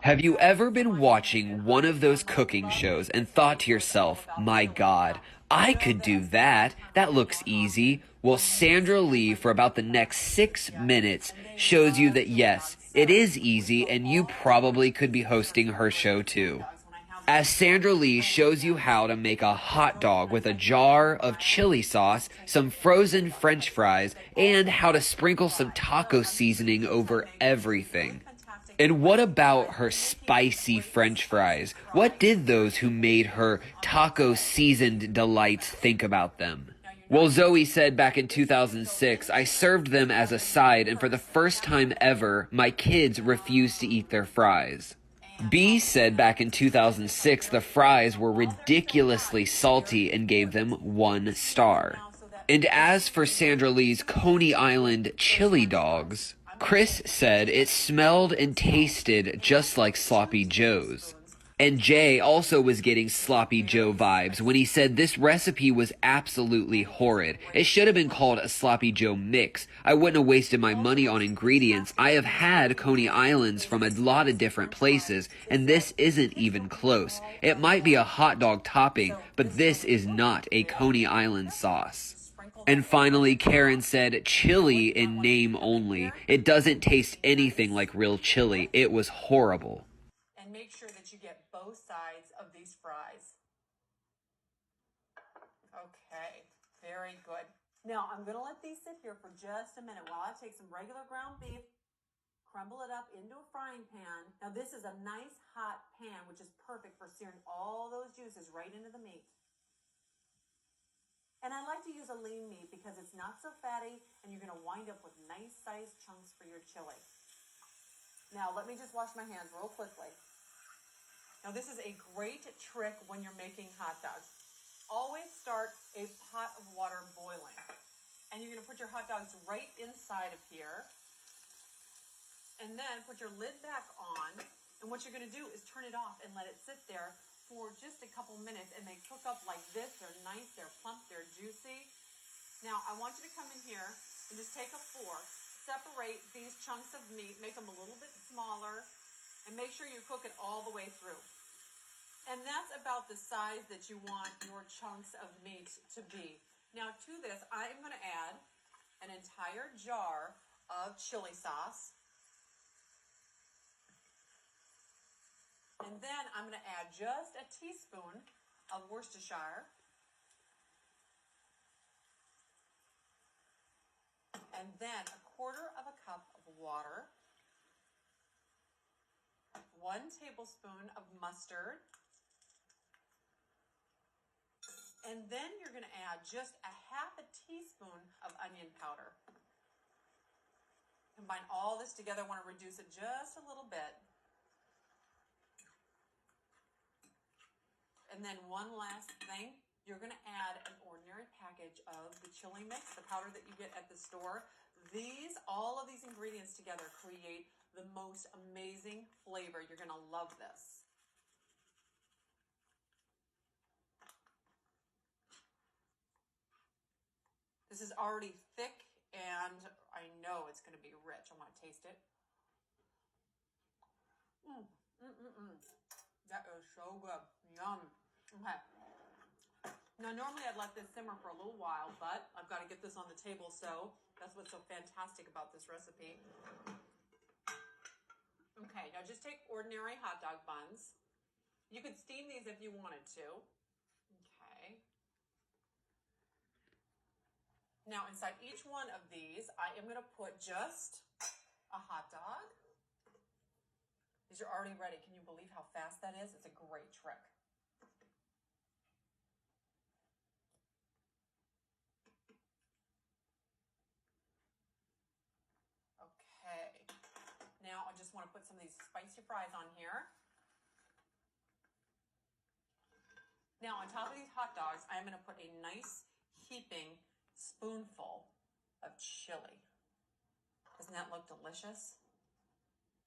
Have you ever been watching one of those cooking shows and thought to yourself, my God, I could do that? That looks easy. Well, Sandra Lee, for about the next 6 minutes, shows you that yes, it is easy and you probably could be hosting her show too. As Sandra Lee shows you how to make a hot dog with a jar of chili sauce, some frozen French fries, and how to sprinkle some taco seasoning over everything. And what about her spicy French fries? What did those who made her taco seasoned delights think about them? Well, Zoe said back in 2006, I served them as a side, and for the first time ever, my kids refused to eat their fries. B said back in 2006 the fries were ridiculously salty and gave them 1 star. And as for Sandra Lee's Coney Island chili dogs, Chris said it smelled and tasted just like Sloppy Joe's. And Jay also was getting Sloppy Joe vibes when he said this recipe was absolutely horrid. It should have been called a Sloppy Joe mix. I wouldn't have wasted my money on ingredients. I have had Coney Islands from a lot of different places, and this isn't even close. It might be a hot dog topping, but this is not a Coney Island sauce. And finally, Karen said, chili in name only. It doesn't taste anything like real chili. It was horrible. And make sure that you get both sides of these fries. Okay, very good. Now I'm gonna let these sit here for just a minute while I take some regular ground beef, crumble it up into a frying pan. Now this is a nice hot pan, which is perfect for searing all those juices right into the meat. And I like to use a lean meat because it's not so fatty and you're gonna wind up with nice sized chunks for your chili. Now let me just wash my hands real quickly. Now this is a great trick when you're making hot dogs. Always start a pot of water boiling. And you're gonna put your hot dogs right inside of here. And then put your lid back on. And what you're gonna do is turn it off and let it sit there for just a couple minutes, and they cook up like this. They're nice, they're plump, they're juicy. Now I want you to come in here and just take a fork, separate these chunks of meat, make them a little bit smaller, and make sure you cook it all the way through. And that's about the size that you want your chunks of meat to be. Now to this, I'm gonna add an entire jar of chili sauce. And then I'm going to add just a teaspoon of Worcestershire. And then a quarter of a cup of water. 1 tablespoon of mustard. And then you're going to add just a half a teaspoon of onion powder. Combine all this together. I want to reduce it just a little bit. And then one last thing, you're gonna add an ordinary package of the chili mix, the powder that you get at the store. All of these ingredients together create the most amazing flavor. You're gonna love this. This is already thick and I know it's gonna be rich. I wanna taste it. That is so good, yum. Okay. Now, normally I'd let this simmer for a little while, but I've got to get this on the table, so that's what's so fantastic about this recipe. Okay, now just take ordinary hot dog buns. You could steam these if you wanted to. Okay. Now, inside each one of these, I am going to put just a hot dog. These are already ready. Can you believe how fast that is? It's a great trick. Now I just want to put some of these spicy fries on here. Now on top of these hot dogs, I'm going to put a nice heaping spoonful of chili. Doesn't that look delicious?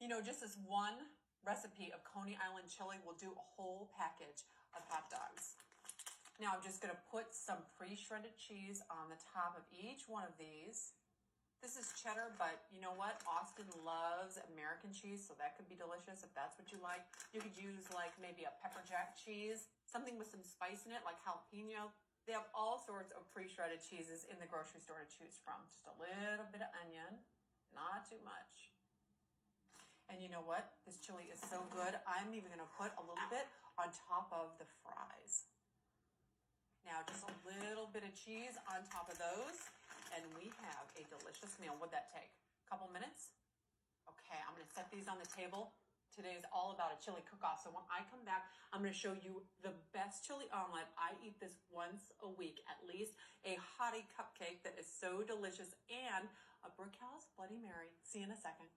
You know, just this one recipe of Coney Island chili will do a whole package of hot dogs. Now I'm just going to put some pre-shredded cheese on the top of each one of these. This is cheddar, but you know what? Austin loves American cheese, so that could be delicious if that's what you like. You could use like maybe a pepper jack cheese, something with some spice in it, like jalapeno. They have all sorts of pre-shredded cheeses in the grocery store to choose from. Just a little bit of onion, not too much. And you know what? This chili is so good. I'm even gonna put a little bit on top of the fries. Now just a little bit of cheese on top of those, and we have a delicious meal. What'd that take? A couple minutes? Okay, I'm gonna set these on the table. Today is all about a chili cook-off. So when I come back, I'm gonna show you the best chili omelet. I eat this once a week, at least. A hottie cupcake that is so delicious, and a Brickhouse Bloody Mary. See you in a second.